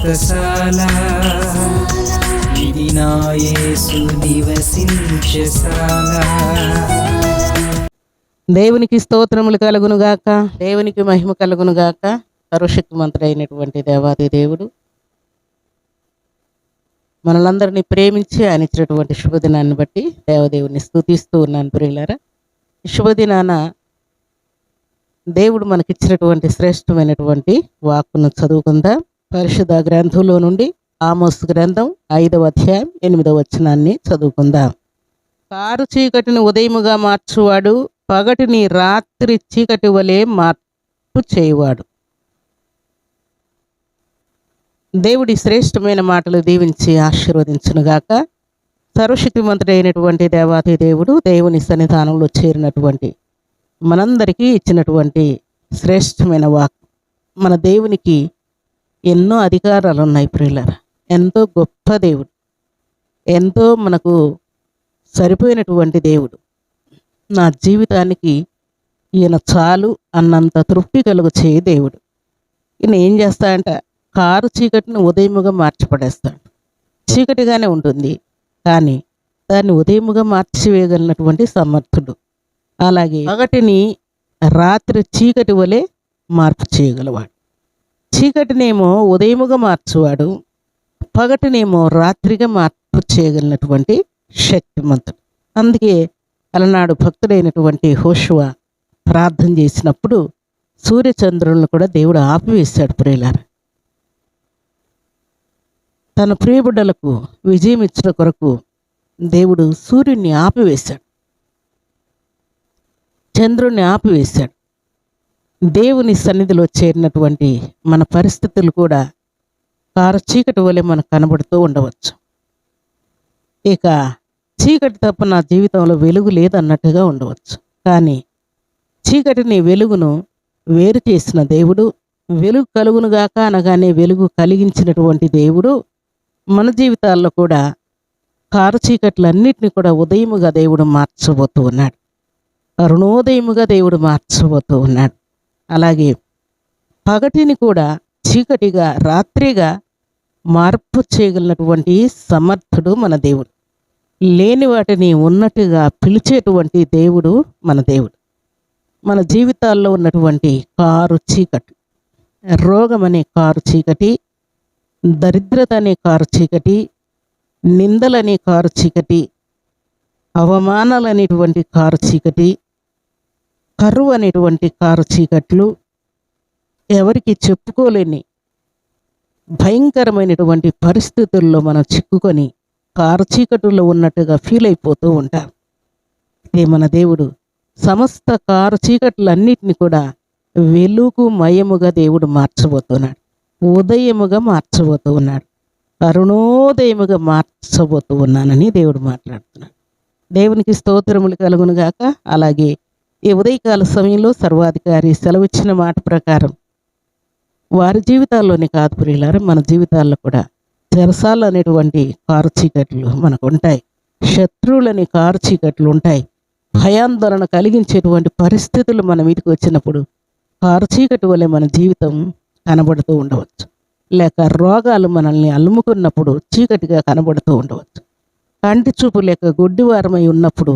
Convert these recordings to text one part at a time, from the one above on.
వ్రతశాల ఇది నా యేసు నివసించశాల. దేవునికి స్తోత్రములు కలుగునుగాక, దేవునికి మహిమ కలుగునుగాక. సర్వశక్తిమంతుడైనటువంటి దేవాది దేవుడు మనలందరినీ ప్రేమించి ఆయన ఇచ్చినటువంటి శుభదినాన్ని బట్టి దేవదేవుని స్తుతిస్తూ ఉన్నాను ప్రియులారా. ఈ శుభదినాన దేవుడు మనకిచ్చినటువంటి శ్రేష్టమైనటువంటి వాక్కును చదువుకుందాం. పరిశుద్ధ గ్రంథంలో నుండి ఆమోస్ గ్రంథం 5వ అధ్యాయం 8వ వచనాన్ని చదువుకుందాం. కారు చీకటిని ఉదయముగా మార్చువాడు, పగటిని రాత్రి చీకటి వలె మార్పు చేయువాడు. దేవుడి శ్రేష్టమైన మాటలు దీవించి ఆశీర్వదించునుగాక. సర్వశక్తిమంతుడైనటువంటి దేవాది దేవుడు దేవుని సన్నిధానంలో చేరినటువంటి మనందరికీ ఇచ్చినటువంటి శ్రేష్టమైన వాక్. మన దేవునికి ఎన్నో అధికారాలు ఉన్నాయి ప్రియులారా. ఎంతో గొప్ప దేవుడు, ఎంతో మనకు సరిపోయినటువంటి దేవుడు. నా జీవితానికి ఈయన చాలు అన్నంత తృప్తి కలుగు చేయ దేవుడు. ఈయన ఏం చేస్తాడంట, కారు చీకటిని ఉదయముగా మార్చిపడేస్తాడు. చీకటిగానే ఉంటుంది కానీ దాన్ని ఉదయముగా మార్చివేయగలిగినటువంటి సమర్థుడు. అలాగే పగటిని రాత్రి చీకటి వలె మార్పు చేయగలవాడు. చీకటినేమో ఉదయముగా మార్చువాడు, పగటినేమో రాత్రిగా మార్పు చేయగలిగినటువంటి శక్తిమంతుడు. అందుకే అలనాడు భక్తుడైనటువంటి హోషువ ప్రార్థన చేసినప్పుడు సూర్యచంద్రులను కూడా దేవుడు ఆపివేశాడు ప్రియులారా. తన ప్రియబిడ్డలకు విజయం ఇచ్చిన కొరకు దేవుడు సూర్యుడిని ఆపివేశాడు, చంద్రుణ్ణి ఆపివేశాడు. దేవుని సన్నిధిలో చేరినటువంటి మన పరిస్థితులు కూడా కారు చీకటి వలె మనకు కనబడుతూ ఉండవచ్చు. ఇక చీకటి తప్ప నా జీవితంలో వెలుగు లేదన్నట్టుగా ఉండవచ్చు. కానీ చీకటిని వెలుగును వేరు చేసిన దేవుడు, వెలుగు కలుగునుగాక అనగానే వెలుగు కలిగించినటువంటి దేవుడు మన జీవితాల్లో కూడా కారు చీకట్లన్నిటిని కూడా ఉదయముగా దేవుడు మార్చబోతూ ఉన్నాడు. అరుణోదయముగా దేవుడు మార్చబోతూ ఉన్నాడు. అలాగే పగటిని కూడా చీకటిగా రాత్రిగా మార్పు చేయగలిగినటువంటి సమర్థుడు మన దేవుడు. లేని వాటిని ఉన్నట్టుగా పిలిచేటువంటి దేవుడు మన దేవుడు. మన జీవితాల్లో ఉన్నటువంటి కారు చీకటి, రోగం అనే కారు చీకటి, దరిద్రత అనే కారు చీకటి, నిందలనే కారు చీకటి, అవమానాలనేటువంటి కారు చీకటి, కరువు అనేటువంటి కారు చీకట్లు, ఎవరికి చెప్పుకోలేని భయంకరమైనటువంటి పరిస్థితుల్లో మనం చిక్కుకొని కారు చీకటుల్లో ఉన్నట్టుగా ఫీల్ అయిపోతూ ఉంటాం. ఇదే మన దేవుడు సమస్త కారు చీకట్లన్నిటిని కూడా వెలుగు మయముగా దేవుడు మార్చబోతున్నాడు, ఉదయముగా మార్చబోతూ ఉన్నాడు, అరుణోదయముగా మార్చబోతూ ఉన్నానని దేవుడు మాట్లాడుతున్నాడు. దేవునికి స్తోత్రములు కలుగునుగాక. అలాగే ఈ ఉదయకాల సమయంలో సర్వాధికారి సెలవిచ్చిన మాట ప్రకారం వారి జీవితాల్లోనే కాదు ప్రియులారా, మన జీవితాల్లో కూడా చెరసాలు అనేటువంటి కారు చీకట్లు మనకు ఉంటాయి, శత్రువులని కారు చీకట్లు ఉంటాయి. భయాందోళన కలిగించేటువంటి పరిస్థితులు మన మీదకి వచ్చినప్పుడు కారు చీకటి వలె మన జీవితం కనబడుతూ ఉండవచ్చు. లేక రోగాలు మనల్ని అలుముకున్నప్పుడు చీకటిగా కనబడుతూ ఉండవచ్చు. కంటి చూపు లేక గుడ్డివారమై ఉన్నప్పుడు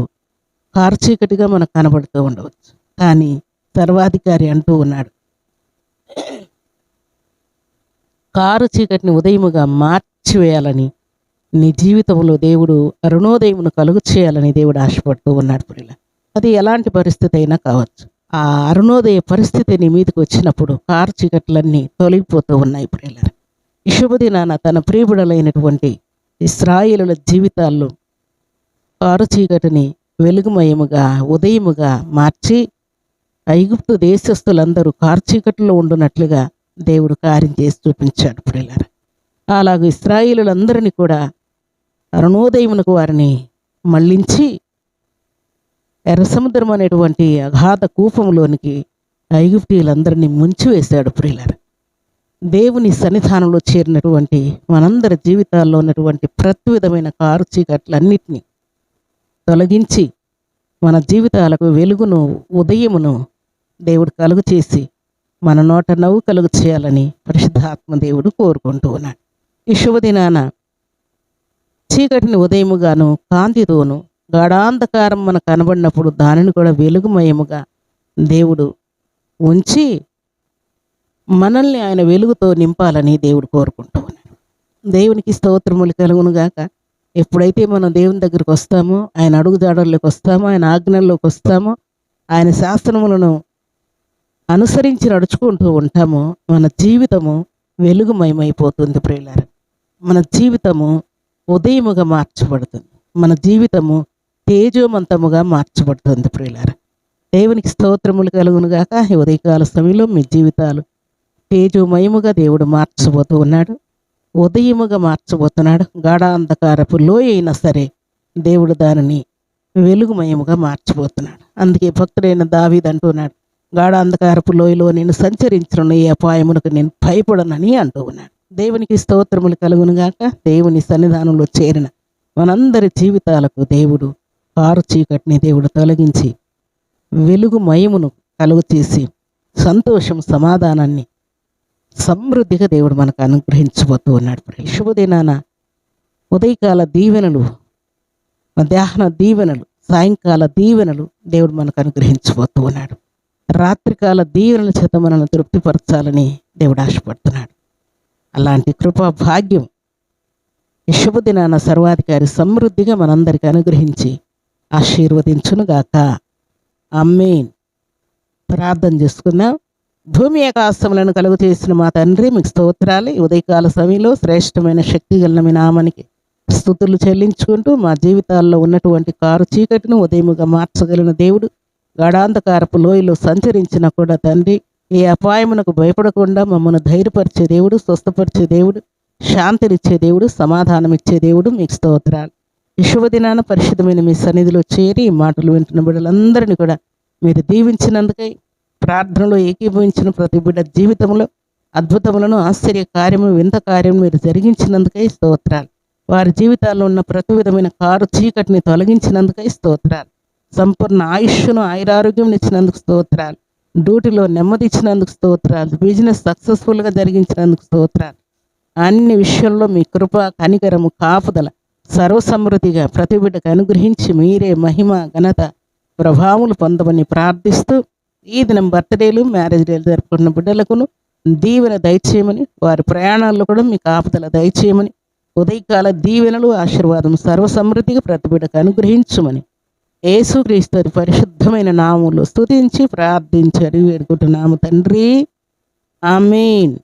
కారు చీకటిగా మనకు కనబడుతూ ఉండవచ్చు. కానీ సర్వాధికారి అంటూ ఉన్నాడు, కారు చీకటిని ఉదయముగా మార్చివేయాలని, నీ జీవితంలో దేవుడు అరుణోదయమును కలుగు చేయాలని దేవుడు ఆశపడుతూ ఉన్నాడు ప్రియుల. అది ఎలాంటి పరిస్థితి అయినా కావచ్చు. ఆ అరుణోదయ పరిస్థితి నీ మీదకి వచ్చినప్పుడు కారు చీకట్లన్నీ తొలగిపోతూ ఉన్నాయి ప్రియుల. ఈ శుభదినాన తన ప్రియబిడలైనటువంటి ఇశ్రాయేలుల జీవితాల్లో కారు చీకటిని వెలుగుమయముగా ఉదయముగా మార్చి ఐగుప్తు దేశస్థులందరూ కారు చీకటిలో ఉండునట్లుగా దేవుడు కార్యం చేసి చూపించాడు ప్రియులారా. అలాగే ఇశ్రాయేలులందరినీ కూడా అరుణోదయమునకు వారిని మళ్ళించి ఎర్రసముద్రం అనేటువంటి అగాధ కూపంలోనికి ఐగుప్తీయులందరినీ ముంచివేశాడు ప్రియులారా. దేవుని సన్నిధానంలో చేరినటువంటి మనందరి జీవితాల్లో ఉన్నటువంటి ప్రతి విధమైన కారు చీకట్లన్నిటినీ తొలగించి మన జీవితాలకు వెలుగును ఉదయమును దేవుడు కలుగు చేసి మన నోట నవ్వు కలుగు చేయాలని పరిశుద్ధాత్మ దేవుడు కోరుకుంటూ ఉన్నాడు. ఈ శుభదినాన చీకటిని ఉదయముగాను కాంతితోను గాఢాంధకారం మనకు కనబడినప్పుడు దానిని కూడా వెలుగుమయముగా దేవుడు ఉంచి మనల్ని ఆయన వెలుగుతో నింపాలని దేవుడు కోరుకుంటూ ఉన్నాడు. దేవునికి స్తోత్రములు కలుగును గాక. ఎప్పుడైతే మనం దేవుని దగ్గరికి వస్తామో, ఆయన అడుగుజాడల్లోకి వస్తామో, ఆయన ఆజ్ఞల్లోకి వస్తామో, ఆయన శాస్త్రములను అనుసరించి నడుచుకుంటూ ఉంటామో మన జీవితము వెలుగుమయమైపోతుంది ప్రియులారా. మన జీవితము ఉదయముగా మార్చబడుతుంది. మన జీవితము తేజోమంతముగా మార్చబడుతుంది ప్రియులారా. దేవునికి స్తోత్రములు కలుగును గాక. ఈ ఉదయకాల సమయంలో మీ జీవితాలు తేజోమయముగా దేవుడు మార్చబోతూ ఉన్నాడు. ఉదయముగా మార్చబోతున్నాడు. గాఢాంధకారపు లోయ అయినా సరే దేవుడు దానిని వెలుగుమయముగా మార్చబోతున్నాడు. అందుకే భక్తుడైన దావీదు అంటున్నాడు, గాఢాంధకారపు లోయలో నేను సంచరించిన ఈ అపాయమునకు నేను భయపడనని అంటూ ఉన్నాడు. దేవునికి స్తోత్రములు కలుగును గాక. దేవుని సన్నిధానంలో చేరిన మనందరి జీవితాలకు దేవుడు కారు చీకటిని దేవుడు తొలగించి వెలుగుమయమును కలుగు చేసి సంతోషం సమాధానాన్ని సమృద్ధిగా దేవుడు మనకు అనుగ్రహించబోతూ ఉన్నాడు. శుభదినాన ఉదయకాల దీవెనలు, మధ్యాహ్న దీవెనలు, సాయంకాల దీవెనలు దేవుడు మనకు అనుగ్రహించబోతూ ఉన్నాడు. రాత్రికాల దీవెనల చేత మనల్ని తృప్తిపరచాలని దేవుడు ఆశపడుతున్నాడు. అలాంటి కృపా భాగ్యం ఈ శుభదినాన సర్వాధికారి సమృద్ధిగా మనందరికీ అనుగ్రహించి ఆశీర్వదించునుగాక. ఆమేన్. ప్రార్థన చేసుకుందాం. భూమి ఆకాశములను కలుగు చేసిన మా తండ్రి, మీకు స్తోత్రాలు. ఈ ఉదయకాల సమయంలో శ్రేష్టమైన శక్తి గల మీ నామానికి స్తుతులు చెల్లించుకుంటూ మా జీవితాల్లో ఉన్నటువంటి కారు చీకటిని ఉదయముగా మార్చగలిగిన దేవుడు, గాఢాంధకారపు లోయలో సంచరించిన కూడా తండ్రి ఏ అపాయమునకు భయపడకుండా మమ్మల్ని ధైర్యపరిచే దేవుడు, స్వస్థపరిచే దేవుడు, శాంతినిచ్చే దేవుడు, సమాధానం ఇచ్చే దేవుడు, మీకు స్తోత్రాలు. ఈ శుభదినాన పరిశుద్ధమైన మీ సన్నిధిలో చేరి ఈ మాటలు వింటున్న బిడ్డలందరినీ కూడా మీరు దీవించినందుకై, ప్రార్థనలో ఏకీభవించిన ప్రతి బిడ్డ జీవితంలో అద్భుతములను, ఆశ్చర్య కార్యము, వింత కార్యము మీరు జరిగించినందుకై స్తోత్రాలు. వారి జీవితాల్లో ఉన్న ప్రతి విధమైన కారు చీకటిని తొలగించినందుకై స్తోత్రాలు. సంపూర్ణ ఆయుష్ను, ఆయురారోగ్యం ఇచ్చినందుకు స్తోత్రాలు. డ్యూటీలో నెమ్మది ఇచ్చినందుకు స్తోత్రాలు. బిజినెస్ సక్సెస్ఫుల్గా జరిగించినందుకు స్తోత్రాలు. అన్ని విషయాల్లో మీ కృప, కనికరము, కాపుదల సర్వసమృద్ధిగా ప్రతి బిడ్డకు అనుగ్రహించి మీరే మహిమ, ఘనత, ప్రభావములు పొందమని ప్రార్థిస్తూ ఈ దినం బర్త్డేలు, మ్యారేజ్ డేలు జరుపుకున్న బిడ్డలకును దీవెన దయచేయమని, వారి ప్రయాణాల్లో కూడా మీ కాపుదల దయచేయమని, ఉదయకాల దీవెనలు, ఆశీర్వాదం సర్వసమృద్ధిగా ప్రతి బిడ్డకు అనుగ్రహించమని యేసుక్రీస్తు పరిశుద్ధమైన నామములో స్తుతించి ప్రార్థించి అడిగి వేడుకుంటున్నాము తండ్రి. ఆమేన్.